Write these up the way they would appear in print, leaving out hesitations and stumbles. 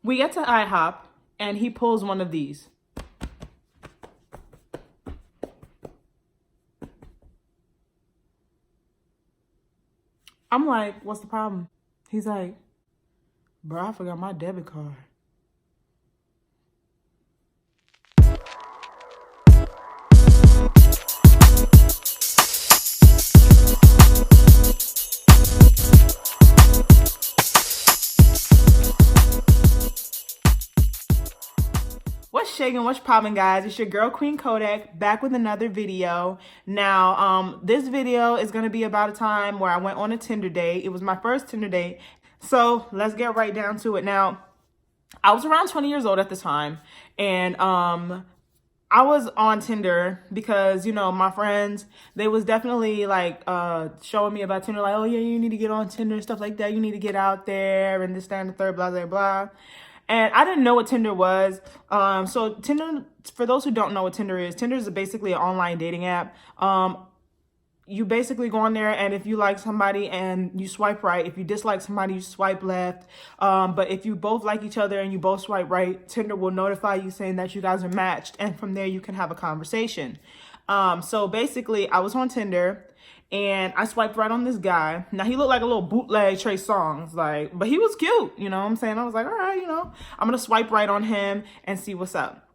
We get to IHOP and he pulls one of these. I'm like, what's the problem? He's like, bro, I forgot my debit card. What's shaking, what's popping, guys? It's your girl Queen Kodak back with another video. Now, this video is going to be about a time where I went on a Tinder date. It was my first Tinder date. So let's get right down to it. Now, I was around 20 years old at the time, and I was on Tinder because, you know, my friends, they was definitely like showing me about Tinder, like, oh yeah, you need to get on Tinder and stuff like that. You need to get out there and this, that, and the third, blah, blah, blah. And I didn't know what Tinder was. So Tinder, for those who don't know what Tinder is basically an online dating app. You basically go on there, and if you like somebody and you swipe right, if you dislike somebody, you swipe left. But if you both like each other and you both swipe right, Tinder will notify you saying that you guys are matched. And from there, you can have a conversation. So basically, I was on Tinder. And I swiped right on this guy. Now, he looked like a little bootleg Trey Songz, like, but he was cute, you know what I'm saying? I was like, all right, you know, I'm going to swipe right on him and see what's up.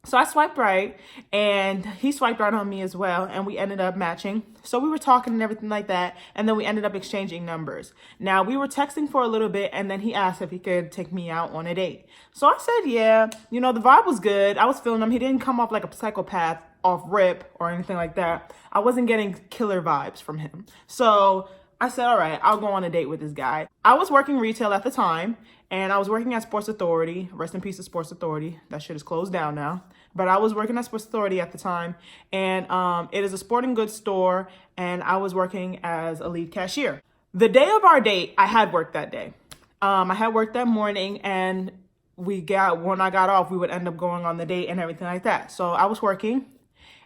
So I swiped right, and he swiped right on me as well, and we ended up matching. So we were talking and everything like that, and then we ended up exchanging numbers. Now, we were texting for a little bit, and then he asked if he could take me out on a date. So I said, yeah, you know, the vibe was good. I was feeling him. He didn't come off like a psychopath off rip or anything like that. I wasn't getting killer vibes from him. So I said, all right, I'll go on a date with this guy. I was working retail at the time, and I was working at Sports Authority. Rest in peace to Sports Authority. That shit is closed down now. But I was working at Sports Authority at the time, and it is a sporting goods store, and I was working as a lead cashier. The day of our date, I had work that day. I had work that morning, and when I got off, we would end up going on the date and everything like that. So I was working.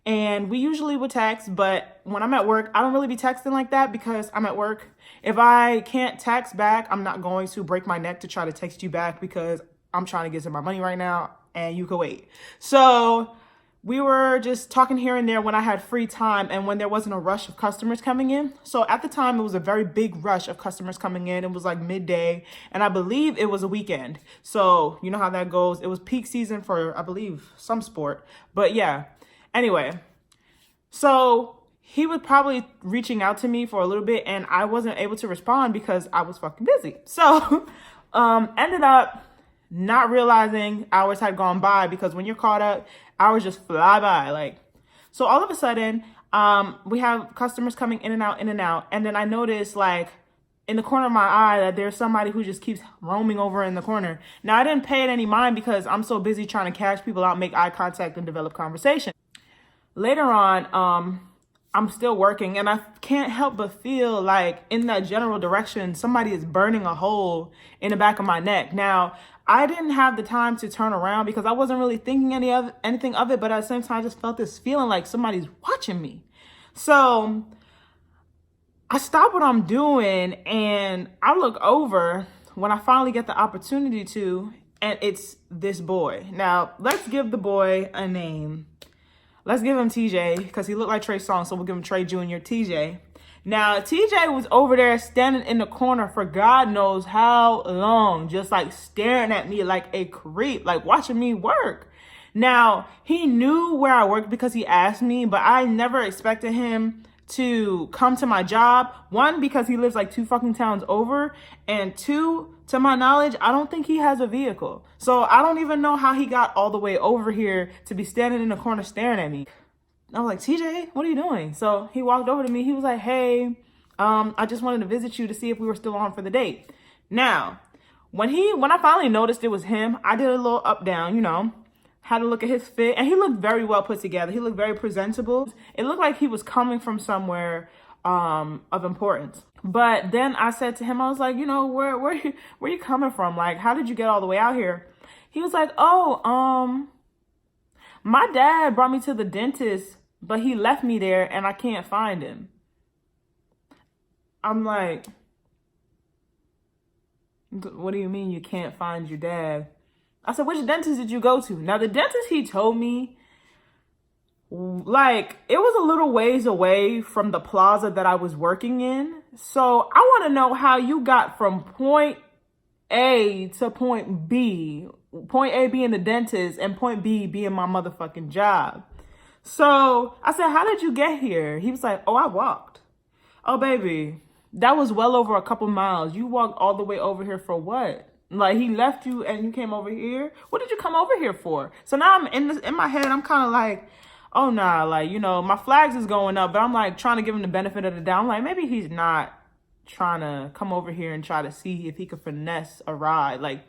And we usually would text, but when I'm at work, I don't really be texting like that because I'm at work. If I can't text back, I'm not going to break my neck to try to text you back because I'm trying to get to my money right now and you can wait. So we were just talking here and there when I had free time and when there wasn't a rush of customers coming in. So at the time, it was a very big rush of customers coming in. It was like midday, and I believe it was a weekend. So you know how that goes. It was peak season for, I believe, some sport. But yeah. Anyway, so he was probably reaching out to me for a little bit, and I wasn't able to respond because I was fucking busy. So ended up not realizing hours had gone by because when you're caught up, hours just fly by. Like, so all of a sudden, we have customers coming in and out, and then I noticed, like, in the corner of my eye that there's somebody who just keeps roaming over in the corner. Now, I didn't pay it any mind because I'm so busy trying to cash people out, make eye contact, and develop conversation. Later on, I'm still working, and I can't help but feel like in that general direction, somebody is burning a hole in the back of my neck. Now, I didn't have the time to turn around because I wasn't really thinking anything of it, but at the same time, I just felt this feeling like somebody's watching me. So I stop what I'm doing, and I look over when I finally get the opportunity to, and it's this boy. Now, let's give the boy a name. Let's give him TJ because he looked like Trey Songz, so we'll give him Trey Jr. TJ. Now, TJ was over there standing in the corner for God knows how long, just like staring at me like a creep, like watching me work. Now, he knew where I worked because he asked me, but I never expected him to come to my job. One, because he lives like 2 fucking towns over, and 2, to my knowledge, I don't think he has a vehicle. So I don't even know how he got all the way over here to be standing in the corner staring at me. I was like, TJ, what are you doing? So he walked over to me. He was like, hey, I just wanted to visit you to see if we were still on for the date. Now, when I finally noticed it was him, I did a little up down, you know, had a look at his fit, and he looked very well put together. He looked very presentable. It looked like he was coming from somewhere of importance. But then I said to him, I was like, you know, where you coming from? Like, how did you get all the way out here? He was like, oh, my dad brought me to the dentist, but he left me there and I can't find him. I'm like, What do you mean you can't find your dad? I said, which dentist did you go to? Now, the dentist he told me, like, it was a little ways away from the plaza that I was working in. So I want to know how you got from point A to point B. Point A being the dentist and point B being my motherfucking job. So I said, how did you get here? He was like, oh, I walked. Oh, baby, that was well over a couple miles. You walked all the way over here for what? Like, he left you and you came over here? What did you come over here for? So now I'm in my head, I'm kind of like, oh, nah, like, you know, my flags is going up, but I'm like trying to give him the benefit of the doubt. I'm like, maybe he's not trying to come over here and try to see if he could finesse a ride. Like,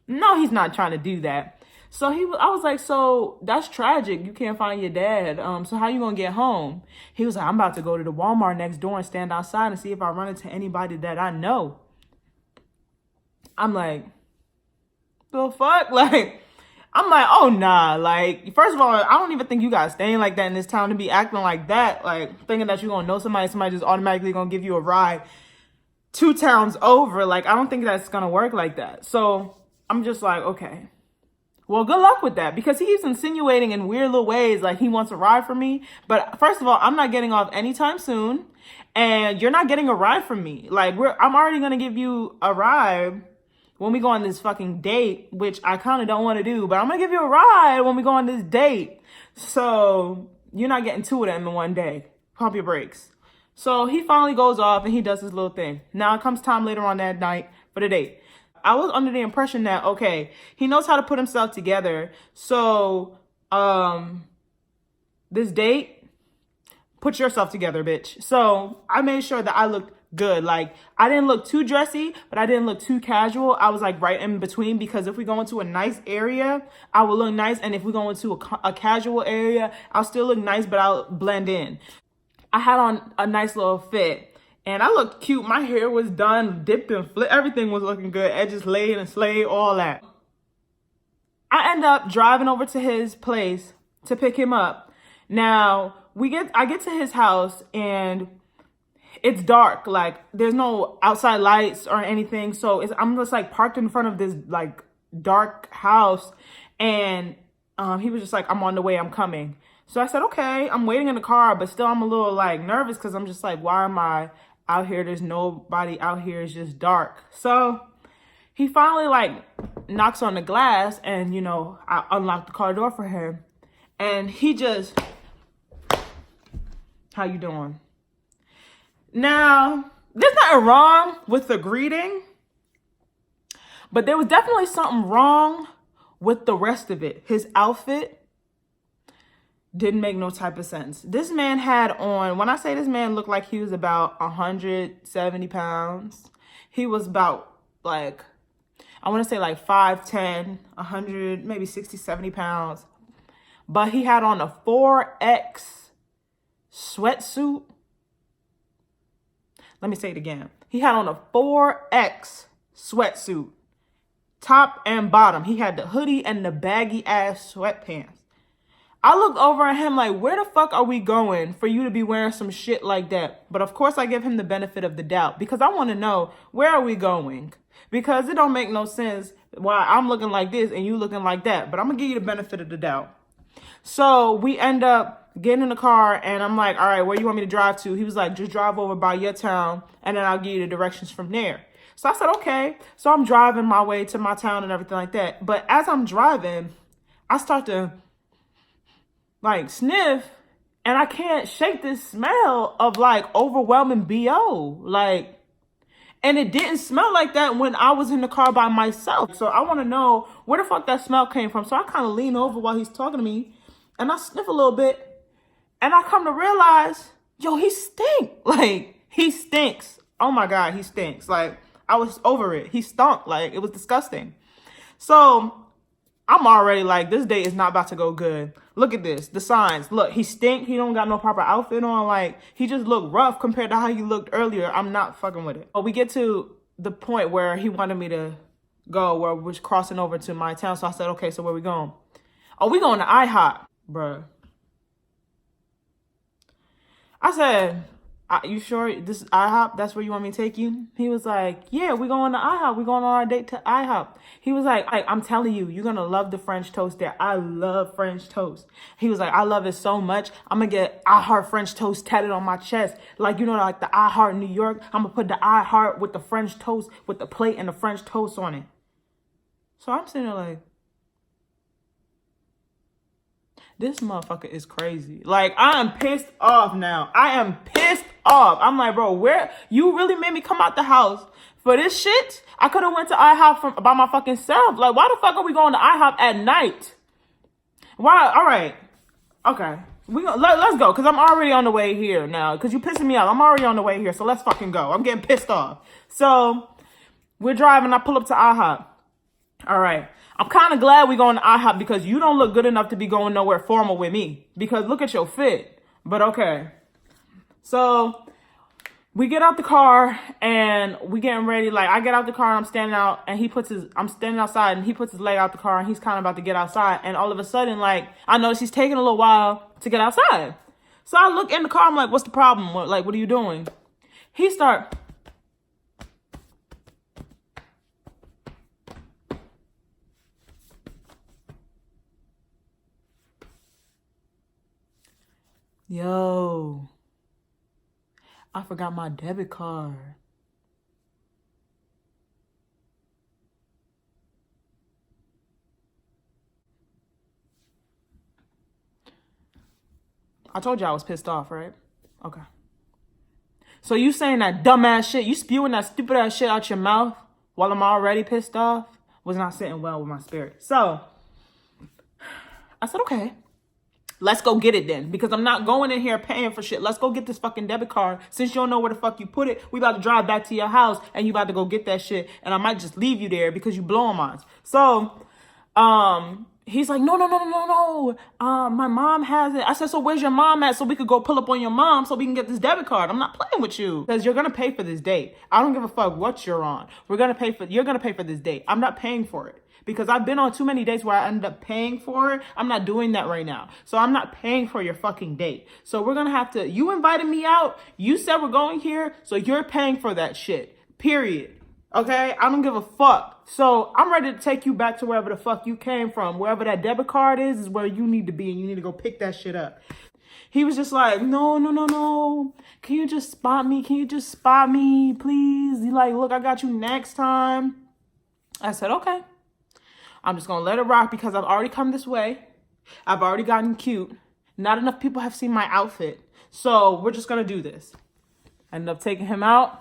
no, he's not trying to do that. So I was like, so that's tragic. You can't find your dad. So how you gonna get home? He was like, I'm about to go to the Walmart next door and stand outside and see if I run into anybody that I know. I'm like, the fuck? Like, I'm like, oh, nah. Like, first of all, I don't even think you guys staying like that in this town to be acting like that. Like, thinking that you're gonna know somebody just automatically gonna give you a ride 2 towns over. Like, I don't think that's gonna work like that. So I'm just like, okay. Well, good luck with that, because he keeps insinuating in weird little ways like he wants a ride from me. But first of all, I'm not getting off anytime soon, and you're not getting a ride from me. Like, I'm already going to give you a ride when we go on this fucking date, which I kind of don't want to do, but I'm going to give you a ride when we go on this date. So you're not getting 2 of them in one day. Pump your brakes. So he finally goes off and he does his little thing. Now it comes time later on that night for the date. I was under the impression that, okay, he knows how to put himself together. So, this date, put yourself together, bitch. So I made sure that I looked good. Like, I didn't look too dressy, but I didn't look too casual. I was like right in between, because if we go into a nice area, I will look nice. And if we go into a casual area, I'll still look nice, but I'll blend in. I had on a nice little fit. And I looked cute. My hair was done, dipped and flipped. Everything was looking good. Edges laid and slayed, all that. I end up driving over to his place to pick him up. Now, I get to his house and it's dark. Like, there's no outside lights or anything. So I'm just like parked in front of this like dark house. And he was just like, I'm on the way, I'm coming. So I said, okay, I'm waiting in the car, but still I'm a little like nervous, because I'm just like, why am I out here? There's nobody out here. It's just dark. So he finally like knocks on the glass, and, you know, I unlock the car door for him, and he just, how you doing? Now, there's nothing wrong with the greeting, but there was definitely something wrong with the rest of it. His outfit didn't make no type of sense. This man had on, when I say this man looked like he was about 170 pounds, he was about like, I want to say like 5'10", 100, maybe 60, 70 pounds. But he had on a 4X sweatsuit. Let me say it again. He had on a 4X sweatsuit, top and bottom. He had the hoodie and the baggy ass sweatpants. I looked over at him like, where the fuck are we going for you to be wearing some shit like that? But of course I give him the benefit of the doubt, because I want to know, where are we going? Because it don't make no sense why I'm looking like this and you looking like that. But I'm going to give you the benefit of the doubt. So we end up getting in the car, and I'm like, all right, where you want me to drive to? He was like, just drive over by your town, and then I'll give you the directions from there. So I said, okay. So I'm driving my way to my town and everything like that. But as I'm driving, I start to like sniff, and I can't shake this smell of like overwhelming BO. Like, and it didn't smell like that when I was in the car by myself. So I want to know where the fuck that smell came from. So I kind of lean over while he's talking to me, and I sniff a little bit, and I come to realize, yo, he stink. Like, he stinks. Oh my God, he stinks. Like, I was over it. He stunk. Like, it was disgusting. So I'm already like, this day is not about to go good. Look at this, the signs. Look, he stink. He don't got no proper outfit on. Like, he just looked rough compared to how he looked earlier. I'm not fucking with it. But we get to the point where he wanted me to go, where we're crossing over to my town. So I said, okay, so where we going? Oh, we going to IHOP, bruh. I said, You sure this is IHOP? That's where you want me to take you? He was like, yeah, we're going to IHOP. We're going on our date to IHOP. He was like, I'm telling you, you're going to love the French toast there. I love French toast. He was like, I love it so much. I'm going to get I Heart French Toast tatted on my chest. Like, you know, like the I Heart New York. I'm going to put the I Heart with the French toast, with the plate and the French toast on it. So I'm sitting there like, this motherfucker is crazy. Like, I am pissed off now. I am pissed off. I'm like, bro, where you really made me come out the house for this shit? I could have went to IHOP by my fucking self. Like, why the fuck are we going to IHOP at night? Why? All right. Okay. Let's go, because I'm already on the way here now. Because you pissing me off. I'm already on the way here, so let's fucking go. I'm getting pissed off. So, we're driving. I pull up to IHOP. All right. I'm kind of glad we going to IHOP because you don't look good enough to be going nowhere formal with me. Because look at your fit. But okay. So we get out the car and we getting ready. Like, I get out the car and I'm standing out and I'm standing outside and he puts his leg out the car and he's kind of about to get outside. And all of a sudden, like, I notice he's taking a little while to get outside. So I look in the car. I'm like, what's the problem? What are you doing? He start... Yo, I forgot my debit card. I told you I was pissed off, right? Okay. So you saying that dumbass shit, you spewing that stupid ass shit out your mouth while I'm already pissed off was not sitting well with my spirit. So I said, okay. Let's go get it then, because I'm not going in here paying for shit. Let's go get this fucking debit card. Since you don't know where the fuck you put it, we about to drive back to your house and you about to go get that shit. And I might just leave you there because you blowing mine. So, he's like, no. My mom has it. I said, so where's your mom at? So we could go pull up on your mom so we can get this debit card. I'm not playing with you because you're going to pay for this date. I don't give a fuck what you're on. You're going to pay for this date. I'm not paying for it. Because I've been on too many dates where I ended up paying for it. I'm not doing that right now. So I'm not paying for your fucking date. So we're going to have to, you invited me out. You said we're going here. So you're paying for that shit. Period. Okay? I don't give a fuck. So I'm ready to take you back to wherever the fuck you came from. Wherever that debit card is where you need to be. And you need to go pick that shit up. He was just like, no. Can you just spot me? Can you just spot me, please? He like, look, I got you next time. I said, okay. I'm just going to let it rock because I've already come this way. I've already gotten cute. Not enough people have seen my outfit. So we're just going to do this. I ended up taking him out.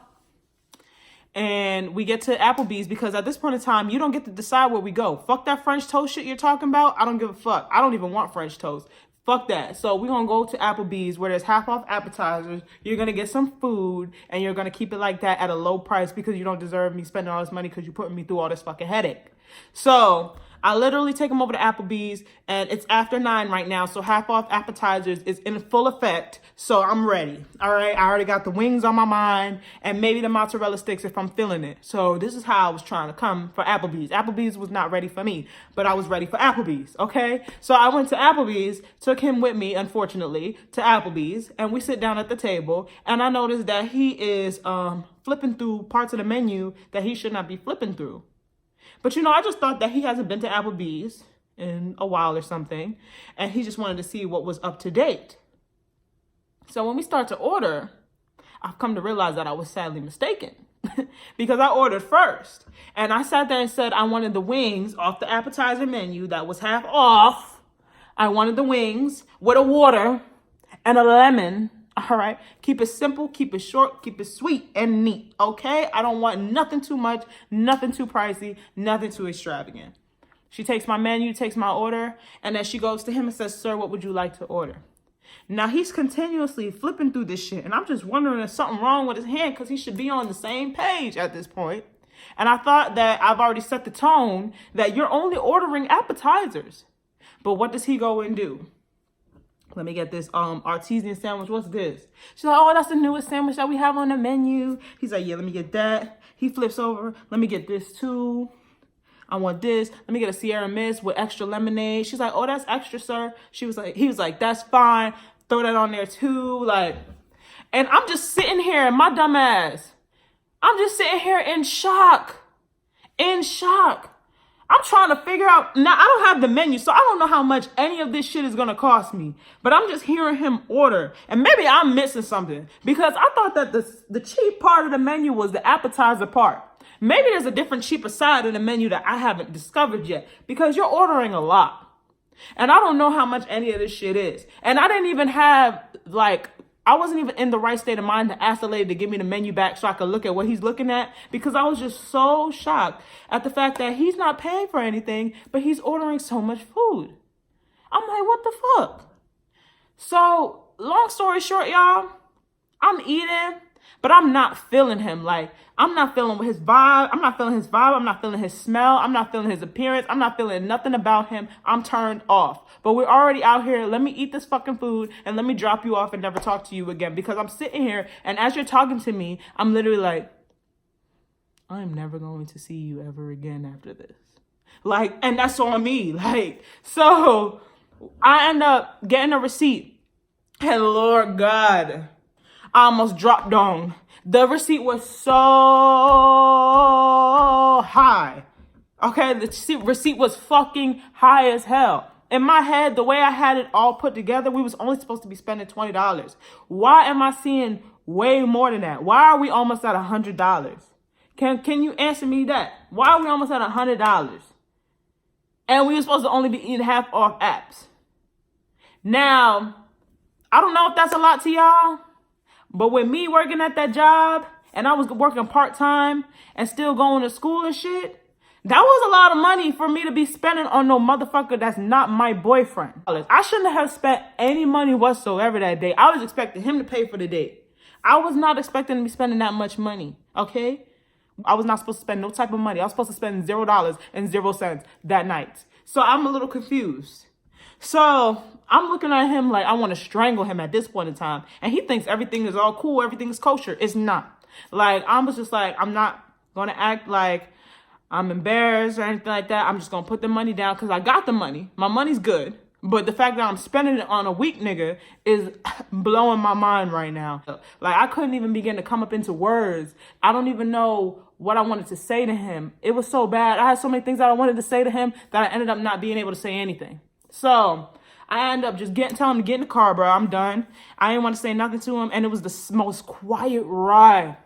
And we get to Applebee's because at this point in time, you don't get to decide where we go. Fuck that French toast shit you're talking about. I don't give a fuck. I don't even want French toast. Fuck that. So we're going to go to Applebee's where there's half off appetizers. You're going to get some food and you're going to keep it like that at a low price because you don't deserve me spending all this money because you're putting me through all this fucking headache. So I literally take him over to Applebee's and it's after 9 right now. So half off appetizers is in full effect. So I'm ready. All right. I already got the wings on my mind and maybe the mozzarella sticks if I'm feeling it. So this is how I was trying to come for Applebee's. Applebee's was not ready for me, but I was ready for Applebee's. Okay. So I went to Applebee's, took him with me, unfortunately, to Applebee's, and we sit down at the table and I noticed that he is flipping through parts of the menu that he should not be flipping through. But, you know, I just thought that he hasn't been to Applebee's in a while or something. And he just wanted to see what was up to date. So when we start to order, I've come to realize that I was sadly mistaken. Because I ordered first. And I sat there and said I wanted the wings off the appetizer menu that was half off. I wanted the wings with a water and a lemon. All right. Keep it simple, keep it short, keep it sweet and neat. Okay. I don't want nothing too much, nothing too pricey, nothing too extravagant. She takes my menu, takes my order, and then she goes to him and says, sir, what would you like to order? Now he's continuously flipping through this shit. And I'm just wondering if something wrong with his hand because he should be on the same page at this point. And I thought that I've already set the tone that you're only ordering appetizers. But what does he go and do? Let me get this artesian sandwich. What's this? She's like, oh, that's the newest sandwich that we have on the menu. He's like, yeah, let me get that. He flips over. Let me get this too. I want this. Let me get a Sierra Mist with extra lemonade. She's like, oh, that's extra, sir. He was like, that's fine. Throw that on there too. Like, And I'm just sitting here, my dumb ass, I'm just sitting here in shock. In shock. I'm trying to figure out, now I don't have the menu, so I don't know how much any of this shit is gonna cost me. But I'm just hearing him order. And maybe I'm missing something, because I thought that the cheap part of the menu was the appetizer part. Maybe there's a different cheaper side of the menu that I haven't discovered yet, because you're ordering a lot. And I don't know how much any of this shit is. And I didn't even have, like, I wasn't even in the right state of mind to ask the lady to give me the menu back so I could look at what he's looking at, because I was just so shocked at the fact that he's not paying for anything, but he's ordering so much food. I'm like, what the fuck? So, long story short, y'all, I'm eating, but I'm not feeling him. Like, I'm not feeling his vibe. I'm not feeling his vibe. I'm not feeling his smell. I'm not feeling his appearance. I'm not feeling nothing about him. I'm turned off. But we're already out here. Let me eat this fucking food and let me drop you off and never talk to you again. Because I'm sitting here, and as you're talking to me, I'm literally like, I'm never going to see you ever again after this. Like, and that's on me. Like, so I end up getting a receipt. And Lord God, I almost dropped down. The receipt was so high. Okay, the receipt was fucking high as hell. In my head, the way I had it all put together, we was only supposed to be spending $20. Why am I seeing way more than that? Why are we almost at $100? Can you answer me that? Why are we almost at $100? And we were supposed to only be eating half off apps. Now, I don't know if that's a lot to y'all, but with me working at that job, and I was working part-time and still going to school and shit, that was a lot of money for me to be spending on no motherfucker that's not my boyfriend. I shouldn't have spent any money whatsoever that day. I was expecting him to pay for the date. I was not expecting to be spending that much money, okay? I was not supposed to spend no type of money. I was supposed to spend $0.00 that night. So I'm a little confused. So I'm looking at him like I want to strangle him at this point in time. And he thinks everything is all cool. Everything is kosher. It's not. Like, I was just like, I'm not going to act like I'm embarrassed or anything like that. I'm just going to put the money down because I got the money. My money's good. But the fact that I'm spending it on a weak nigga is blowing my mind right now. Like, I couldn't even begin to come up into words. I don't even know what I wanted to say to him. It was so bad. I had so many things that I wanted to say to him that I ended up not being able to say anything. So I ended up just telling him to get in the car, bro. I'm done. I didn't want to say nothing to him. And it was the most quiet ride.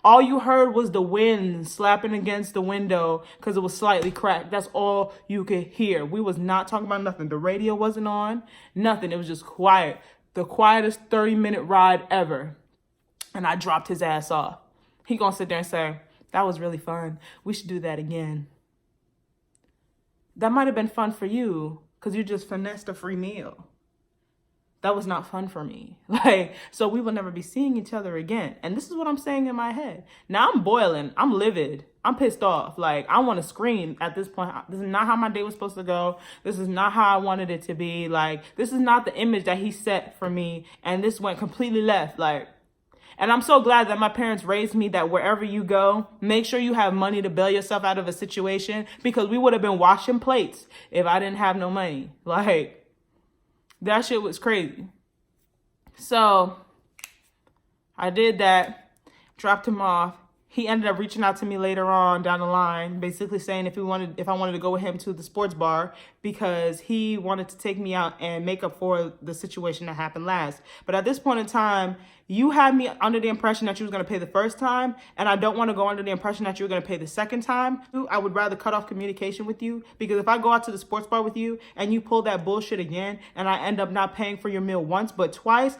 All you heard was the wind slapping against the window because it was slightly cracked. That's all you could hear. We was not talking about nothing. The radio wasn't on, nothing. It was just quiet. The quietest 30-minute ride ever. And I dropped his ass off. He gonna sit there and say, that was really fun. We should do that again. That might have been fun for you because you just finessed a free meal. That was not fun for me. Like, so we will never be seeing each other again. And this is what I'm saying in my head. Now I'm boiling. I'm livid. I'm pissed off. Like, I want to scream at this point. This is not how my day was supposed to go. This is not how I wanted it to be. Like, this is not the image that he set for me. And this went completely left. Like, and I'm so glad that my parents raised me that wherever you go, make sure you have money to bail yourself out of a situation, because we would have been washing plates if I didn't have no money. Like, that shit was crazy. So I did that, dropped him off. He ended up reaching out to me later on down the line, basically saying if I wanted to go with him to the sports bar because he wanted to take me out and make up for the situation that happened last. But at this point in time, you had me under the impression that you was going to pay the first time, and I don't want to go under the impression that you were going to pay the second time. I would rather cut off communication with you, because if I go out to the sports bar with you and you pull that bullshit again and I end up not paying for your meal once but twice,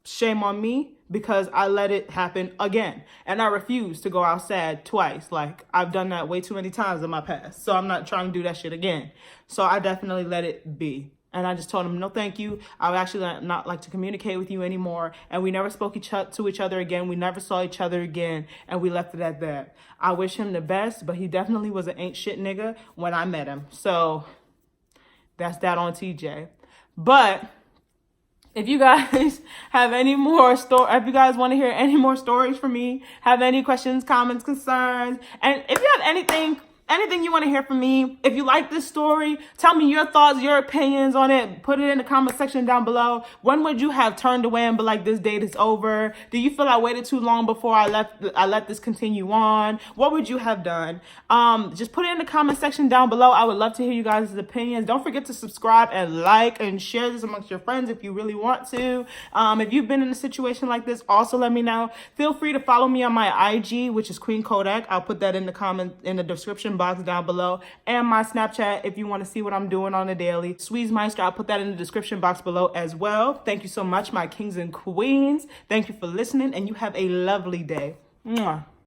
shame on me, because I let it happen again. And I refuse to go out sad twice. Like, I've done that way too many times in my past. So I'm not trying to do that shit again. So I definitely let it be. And I just told him, no, thank you. I would actually not like to communicate with you anymore. And we never spoke to each other again. We never saw each other again. And we left it at that. I wish him the best, but he definitely was an ain't shit nigga when I met him. So that's that on TJ. But if you guys have any more if you guys want to hear any more stories from me, have any questions, comments, concerns, and if you have anything you want to hear from me. If you like this story, tell me your thoughts, your opinions on it. Put it in the comment section down below. When would you have turned away and be like, this date is over? Do you feel I waited too long before I let this continue on? What would you have done? Just put it in the comment section down below. I would love to hear you guys' opinions. Don't forget to subscribe and like and share this amongst your friends if you really want to. If you've been in a situation like this, also let me know. Feel free to follow me on my IG, which is Queen Kodak. I'll put that in the description box down below, and my Snapchat if you want to see what I'm doing on a daily. Sweezemeister, I'll put that in the description box below as well. Thank you so much, my kings and queens. Thank you for listening, and you have a lovely day. Mwah.